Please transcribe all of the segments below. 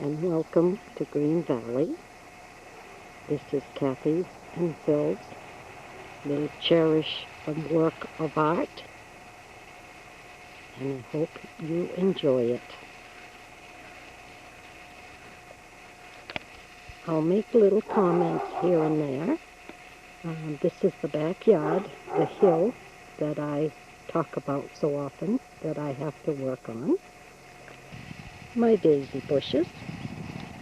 and welcome to Green Valley. This is Kathy and Phil's little cherish of work of art, and I hope you enjoy it. I'll make little comments here and there. This is the backyard, the hill that I talk about so often that I have to work on. My daisy bushes,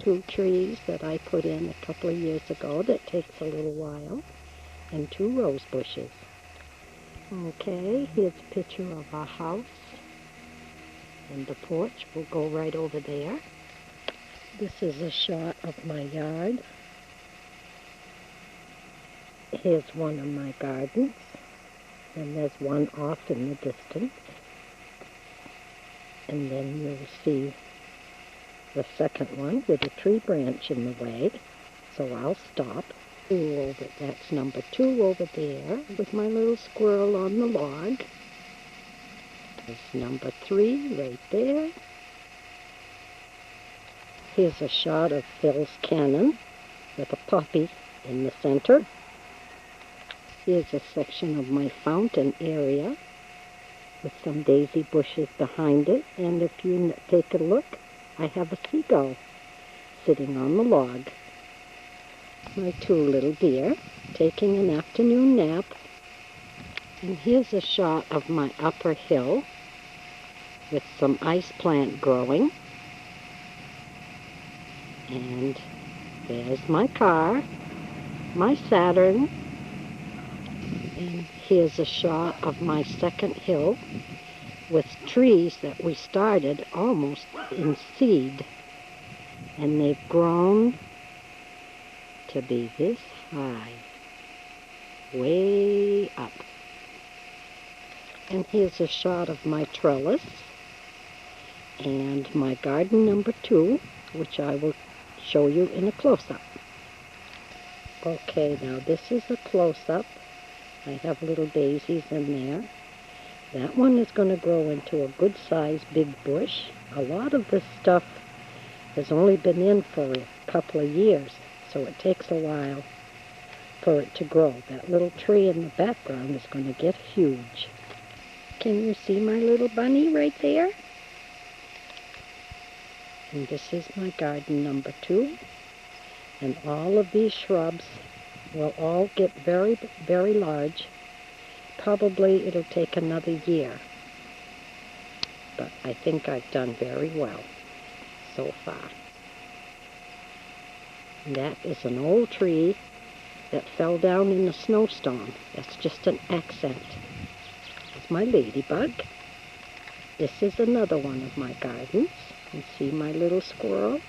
2 trees that I put in a couple of years ago that takes a little while, and 2 rose bushes. Okay, here's a picture of our house, and the porch will go right over there. This is a shot of my yard. Here's one of my gardens, and there's one off in the distance. And then you'll see the second one with a tree branch in the way, so I'll stop. That's number 2 over there with my little squirrel on the log. There's number 3 right there. Here's a shot of Phil's cannon with a poppy in the center. Here's a section of my fountain area with some daisy bushes behind it, and if you take a look, I have a seagull sitting on the log. My 2 little deer taking an afternoon nap. And here's a shot of my upper hill with some ice plant growing. And there's my car, my Saturn. And here's a shot of my second hill with trees that we started almost in seed, and they've grown to be this high, way up. And here's a shot of my trellis and my garden number 2, which I will show you in a close-up. Okay, now this is a close-up. I have little daisies in there. That one is going to grow into a good-sized big bush. A lot of this stuff has only been in for a couple of years, so it takes a while for it to grow. That little tree in the background is going to get huge. Can you see my little bunny right there? And this is my garden number 2. And all of these shrubs will all get very, very large. Probably it'll take another year. But I think I've done very well so far. And that is an old tree that fell down in a snowstorm. That's just an accent. It's my ladybug. This is another one of my gardens. You see my little squirrel?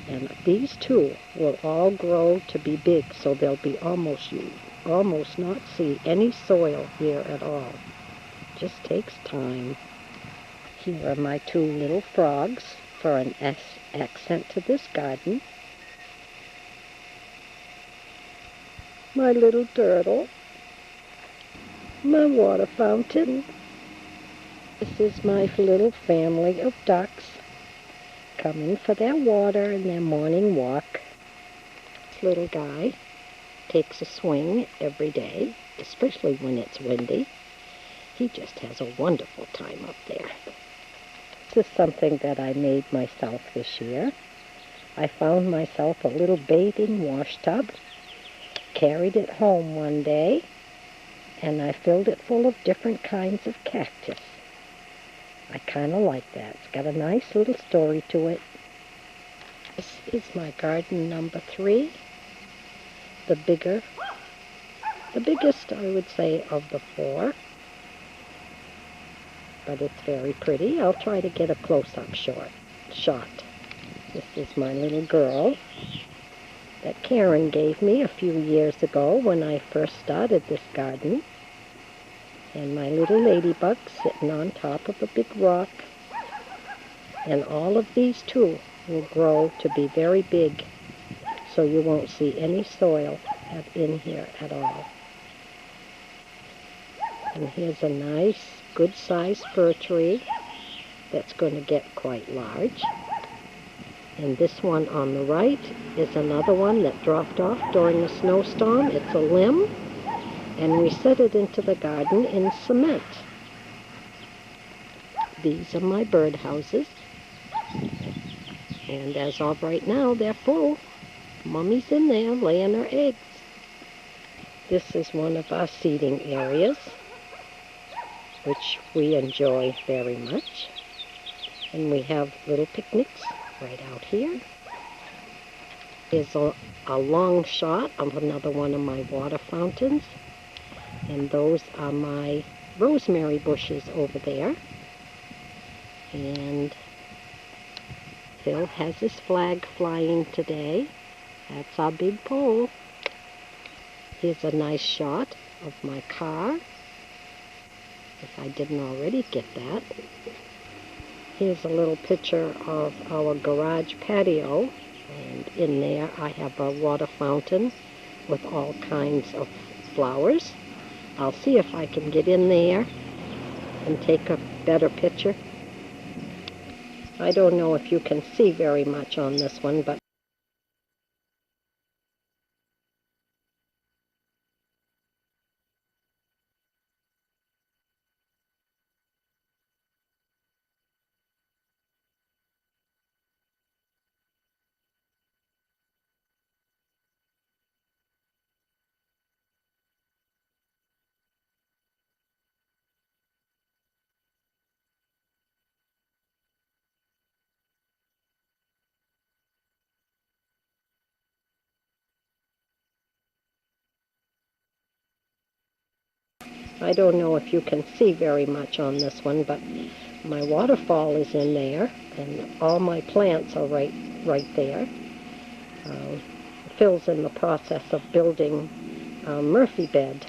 And these 2 will all grow to be big, so they'll be almost not see any soil here at all. Just takes time. Here are my 2 little frogs for an accent to this garden. My little turtle. My water fountain. This is my little family of ducks coming for their water and their morning walk. This little guy takes a swing every day, especially when it's windy. He just has a wonderful time up there. This is something that I made myself this year. I found myself a little bathing wash tub, carried it home one day, and I filled it full of different kinds of cactus. I kind of like that. It's got a nice little story to it. This is my garden number 3. The biggest, I would say, of the 4. But it's very pretty. I'll try to get a close-up shot. This is my little girl that Karen gave me a few years ago when I first started this garden. And my little ladybug sitting on top of a big rock. And all of these 2 will grow to be very big, so you won't see any soil in here at all. And here's a nice, good-sized fir tree that's going to get quite large. And this one on the right is another one that dropped off during a snowstorm. It's a limb, and we set it into the garden in cement. These are my bird houses, and as of right now, they're full. Mummy's in there laying her eggs. This is one of our seating areas, which we enjoy very much. And we have little picnics right out here. Here's a long shot of another one of my water fountains. And those are my rosemary bushes over there. And Phil has his flag flying today. That's our big pole. Here's a nice shot of my car, if I didn't already get that. Here's a little picture of our garage patio, and in there I have a water fountain with all kinds of flowers. I'll see if I can get in there and take a better picture. I don't know if you can see very much on this one, but I don't know if you can see very much on this one, but my waterfall is in there, and all my plants are right there. Phil's in the process of building a Murphy bed,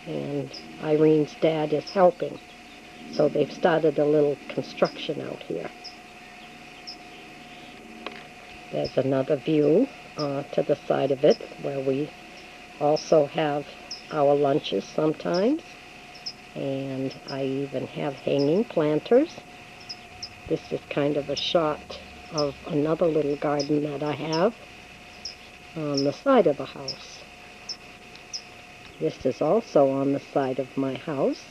and Irene's dad is helping. So they've started a little construction out here. There's another view to the side of it where we also have our lunches sometimes. And I even have hanging planters. This is kind of a shot of another little garden that I have on the side of the house. This is also on the side of my house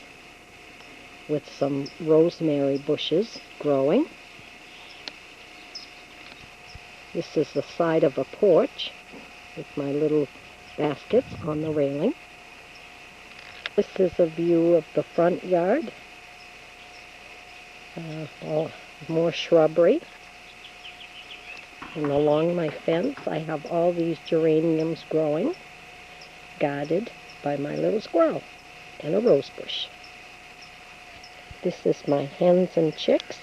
with some rosemary bushes growing. This is the side of a porch with my little baskets on the railing. This is a view of the front yard. More shrubbery. And along my fence I have all these geraniums growing, guarded by my little squirrel and a rose bush. This is my hens and chicks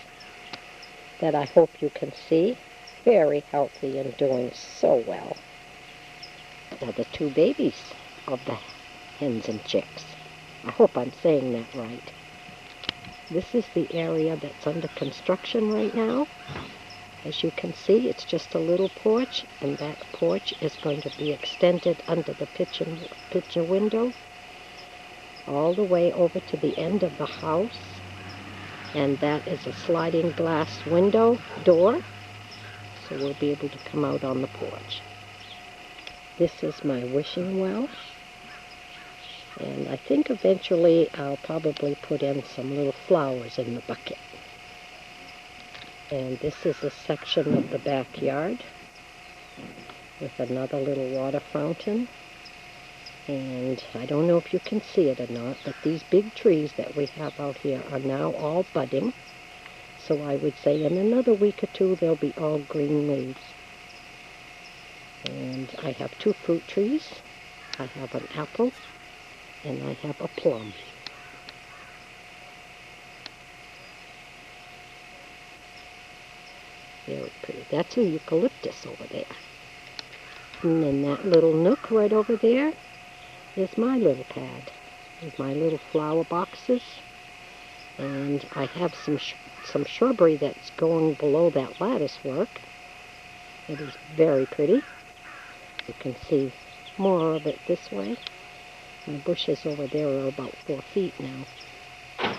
that I hope you can see. Very healthy and doing so well. They're the two babies of the hens and chicks. I hope I'm saying that right. This is the area that's under construction right now. As you can see, it's just a little porch, and that porch is going to be extended under the picture window all the way over to the end of the house. And that is a sliding glass window door, so we'll be able to come out on the porch. This is my wishing well. And I think eventually I'll probably put in some little flowers in the bucket. And this is a section of the backyard with another little water fountain. And I don't know if you can see it or not, but these big trees that we have out here are now all budding. So I would say in another week or two they'll be all green leaves. And I have two fruit trees. I have an apple and I have a plum. Very pretty. That's a eucalyptus over there. And then that little nook right over there is my little pad with my little flower boxes. And I have some shrubbery that's going below that lattice work. It is very pretty. You can see more of it this way. My bushes over there are about 4 feet now.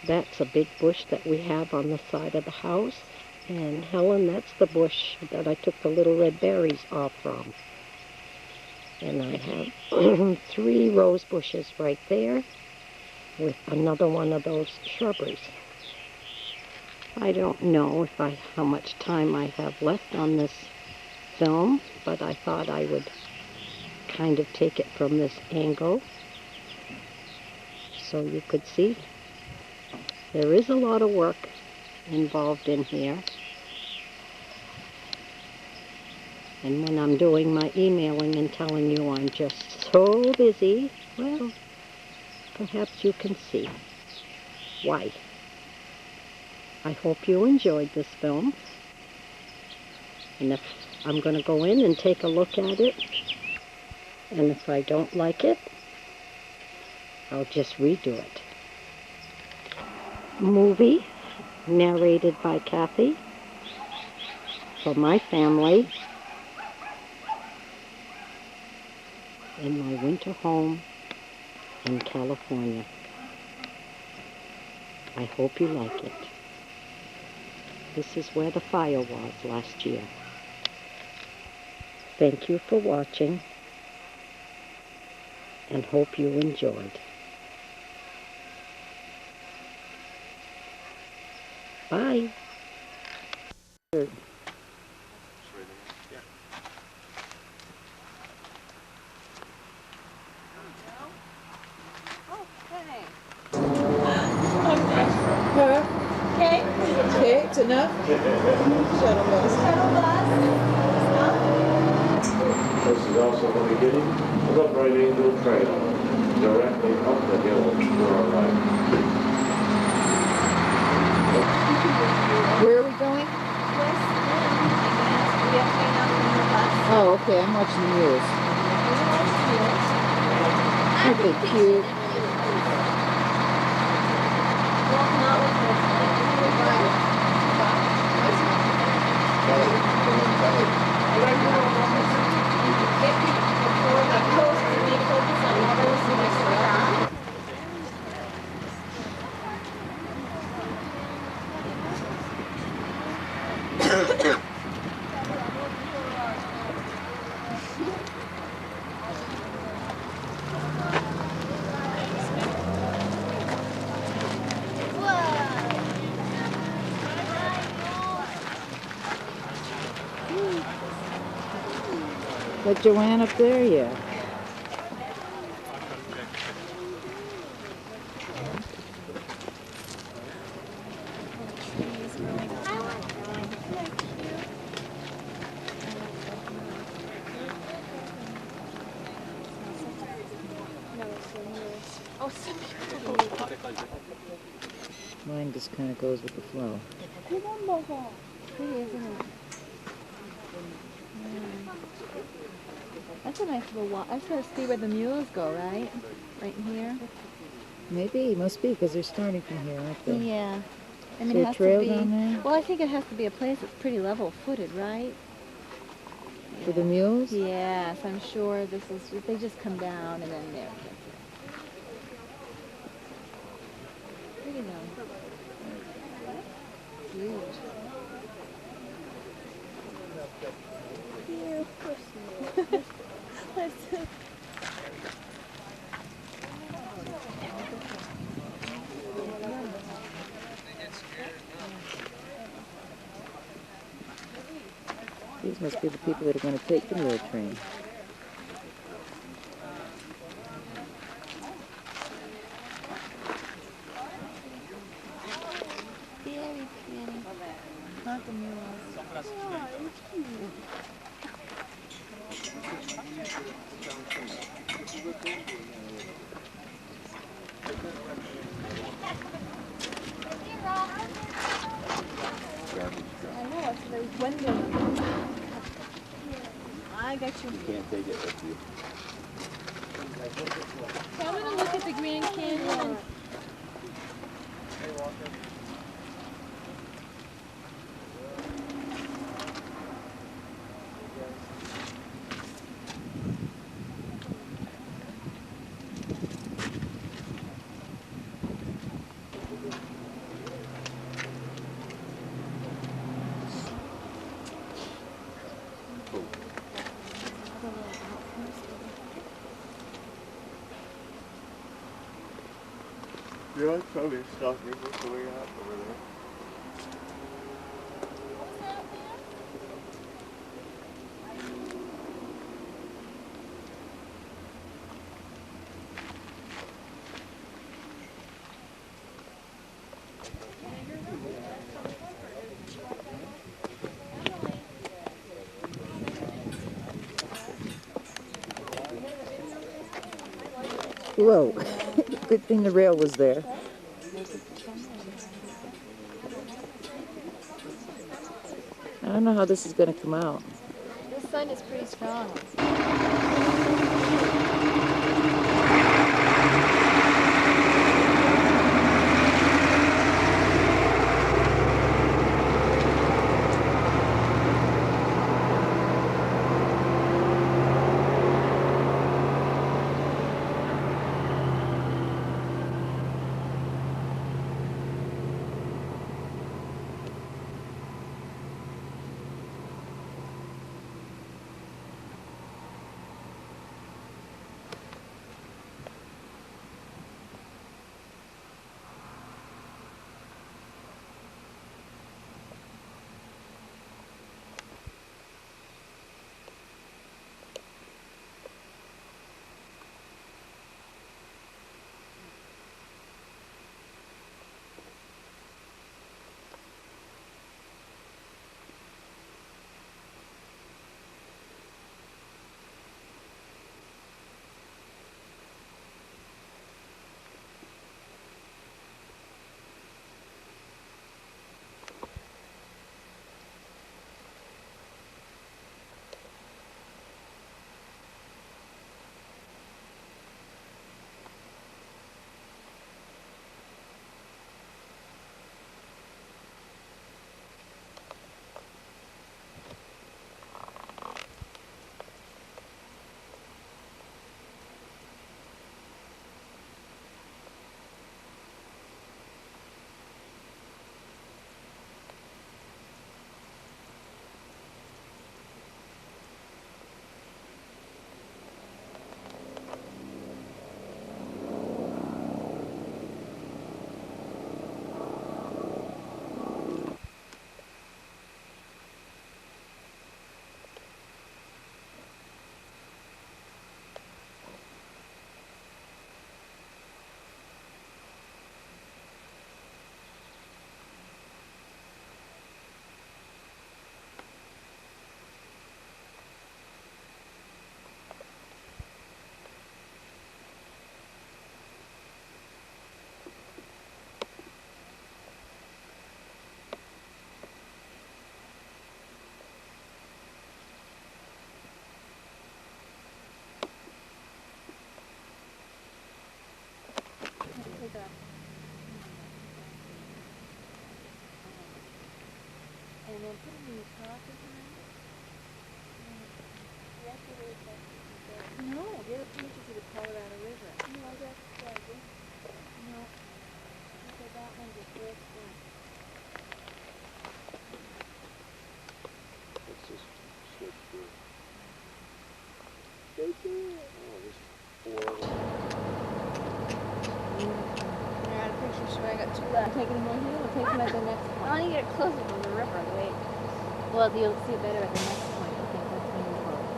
That's a big bush that we have on the side of the house. And Helen, that's the bush that I took the little red berries off from. And I have 3 rose bushes right there with another one of those shrubberies. I don't know how much time I have left on this film, but I thought I would kind of take it from this angle so you could see. There is a lot of work involved in here. And when I'm doing my emailing and telling you I'm just so busy, well, perhaps you can see why. I hope you enjoyed this film. And if I'm going to go in and take a look at it, and if I don't like it, I'll just redo it. Movie narrated by Kathy for my family in my winter home in California. I hope you like it. This is where the fire was last year. Thank you for watching, and hope you enjoyed. Bye. Okay, it's enough. Shuttle bus. This is also the beginning of the Bright Angel Trail, directly up the hill to our right. Where are we going? Oh, okay, I'm watching the mules. Aren't they cute? Got Joanne up there, yeah. Mine just kind of goes with the flow. Pretty, isn't it? That's a nice little walk. I just gotta see where the mules go, right? Right in here. Maybe, must be, because they're starting from here, aren't they? Yeah. I Is mean, there it a has trail to be. down there? Well, I think it has to be a place that's pretty level-footed, right? For the mules? Yes, I'm sure this is. They just come down and then there. Pretty though. Huge. Let's. These must be the people that are going to take the mule train. Very pretty. Not the mules. I know, it's very windy. I got you. You can't take it with you. So I'm going to look at the Grand Canyon and Yeah, it's probably stopping what's going on over there. Whoa. Good thing the rail was there. I don't know how this is going to come out. The sun is pretty strong. And then put them in your pocket. No, the other picture to the Colorado River. No, that's good. No, okay, that one's the first one. Let's just switch through. Right there. Oh, there's 4 of them. I got a picture, so I got 2 left. Take it in one hand, we'll take them at the next point. I want to get closer from the river, wait. Well, you'll see it better at the next point. Okay, that's when you close.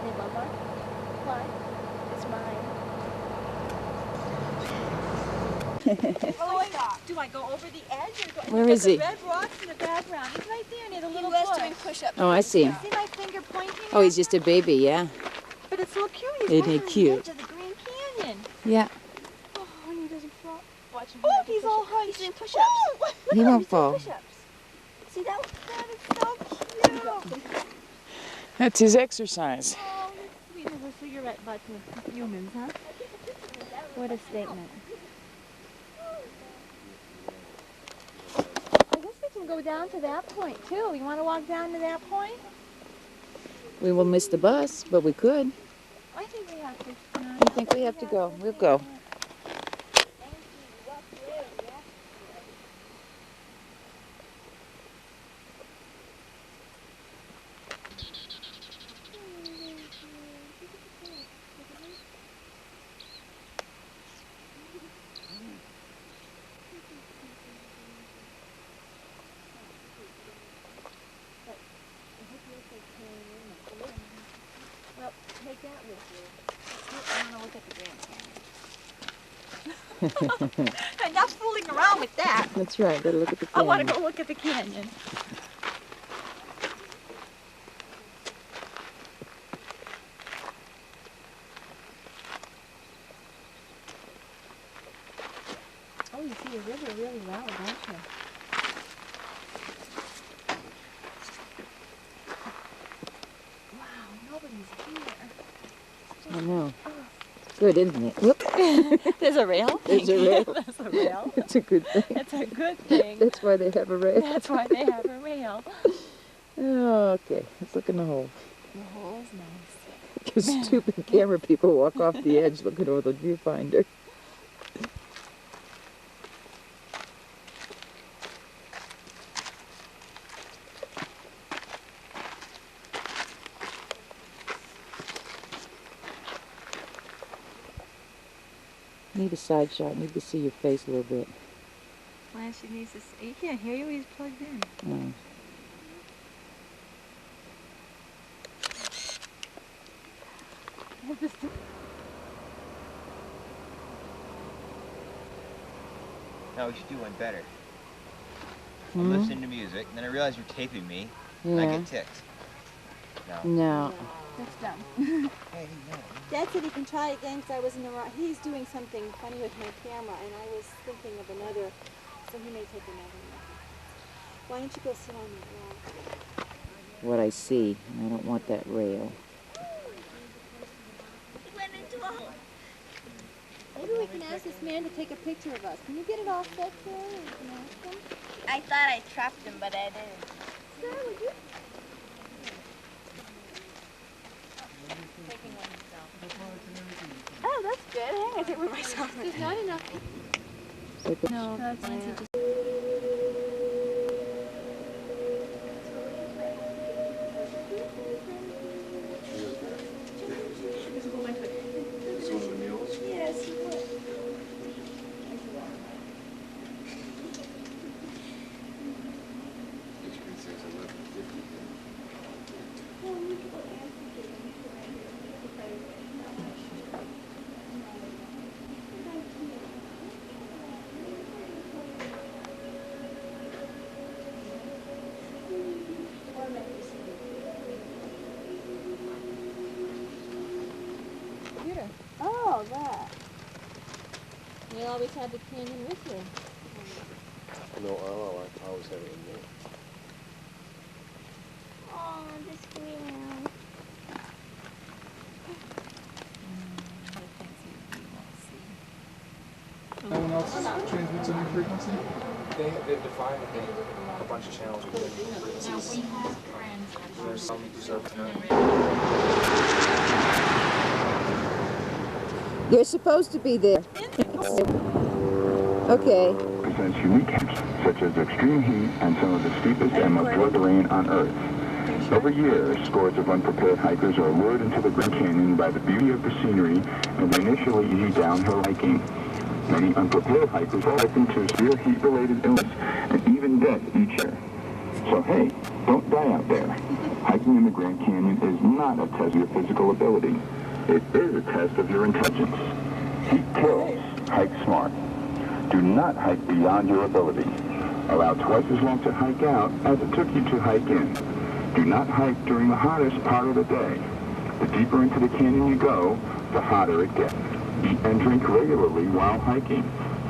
Hey, Bumbar? Why? It's mine. Do I go over the edge or go? Where is he? The red rocks in the background. He's right there near the little was bush. doing push-ups. Oh, I see him. See my finger pointing? Oh, he's just a baby, yeah. But it's so cute. He's Isn't he right on cute? the edge of the Green Canyon. Yeah. Oh, and he doesn't fall. Watch him. Oh, he's all hunched. He's doing push-ups. He won't fall. Push-ups. See, that is so cute. That's his exercise. Oh, we never cigarette butts with humans, huh? What a statement. I guess we can go down to that point, too. You want to walk down to that point? We will miss the bus, but we could. I think we have to. I think we have to go. We'll go. Enough fooling around with that. That's right. Gotta look at the I want canyon. to go look at the canyon. Oh, you see the river really well, don't you? Wow, nobody's here. I know. Good, isn't it? Whoop. There's a rail? There's a rail. There's a rail. It's a good thing. It's a good thing. That's why they have a rail. That's why they have a rail. Oh, okay, let's look in the hole. The hole's nice. Because stupid camera people walk off the edge looking over the viewfinder. Need a side shot. Need to see your face a little bit. Well, she needs to see. You can't hear you. He's plugged in. Oh. No, we should do one better. Hmm? I'm listening to music, and then I realize you're taping me, and I Yeah. get ticked. No. No. That's dumb. Hey, no. Dad said he can try again because I was in the wrong. He's doing something funny with my camera, and I was thinking of another, so he may take another one. Why don't you go sit on that wall? What I see. I don't want that rail. He went into a hole. Maybe we can ask this man to take a picture of us. Can you get it all set, Sarah? We can ask him. I thought I trapped him, but I didn't. Sarah, would you? Taking one himself. Oh, that's good. I'm going to take one myself. There's not enough. Like a- No, that's Nancy just. Oh, that. You always had the canyon with you. No, I always have it in there. Oh, the screen. No one else transmits a new frequency? They've defined a bunch of channels with different frequencies. There's some reserved You're supposed to be there. Okay. Presents unique hits, such as extreme heat and some of the steepest and most rugged terrain on Earth. Every year, scores of unprepared hikers are lured into the Grand Canyon by the beauty of the scenery and the initially easy downhill hiking. Many unprepared hikers fall victim to severe heat-related illness and even death each year. So hey, don't die out there. Hiking in the Grand Canyon is not a test of your physical ability. It is a test of your intelligence. Heat kills. Hike smart. Do not hike beyond your ability. Allow twice as long to hike out as it took you to hike in. Do not hike during the hottest part of the day. The deeper into the canyon you go, the hotter it gets. Eat and drink regularly while hiking.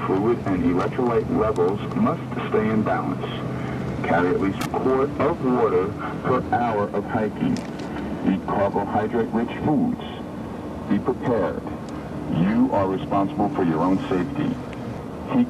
Fluid and electrolyte levels must stay in balance. Carry at least a quart of water per hour of hiking. Eat carbohydrate-rich foods. Be prepared. You are responsible for your own safety. Heat.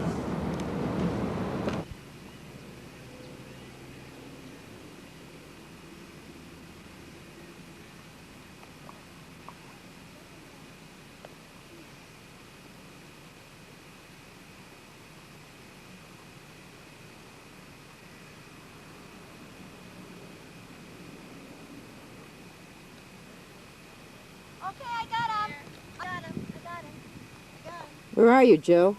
Okay, I got him. I got him. I got him. I got him. Where are you, Joe?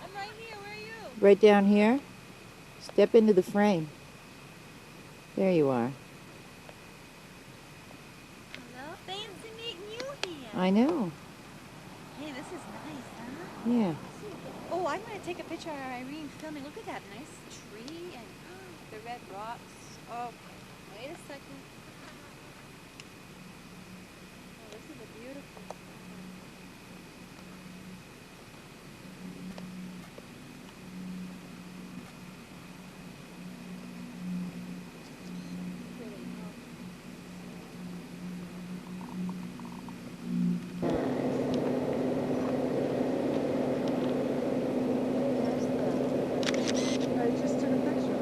I'm right here. Where are you? Right down here? Step into the frame. There you are. Hello? Fancy meeting you here. I know. Hey, this is nice, huh? Yeah. Oh, I'm going to take a picture of Irene filming. Look at that nice tree and the red rocks. Oh, wait a second. Oh, this is a beautiful. I just took a picture.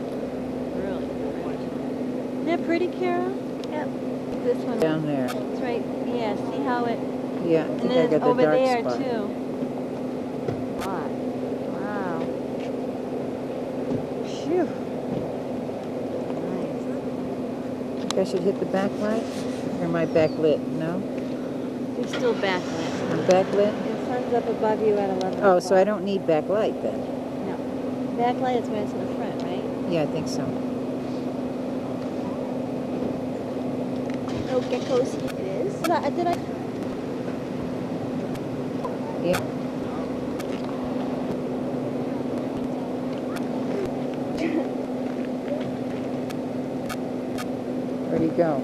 Really Isn't that pretty, Kara? Yep. This one. Down there. It's right. Yeah. See how it. Yeah, I And think I then got it's the over dark there spot. too. Wow. Phew. Nice. Think I should hit the backlight? Or am I backlit? No? You're still backlit. I'm backlit? The sun's up above you at 11 Oh, so I o'clock. don't need backlight then? No. Backlight is when it's in the front, right? Yeah, I think so. Oh, geckos. It is. Did I? Yeah. Where'd he go?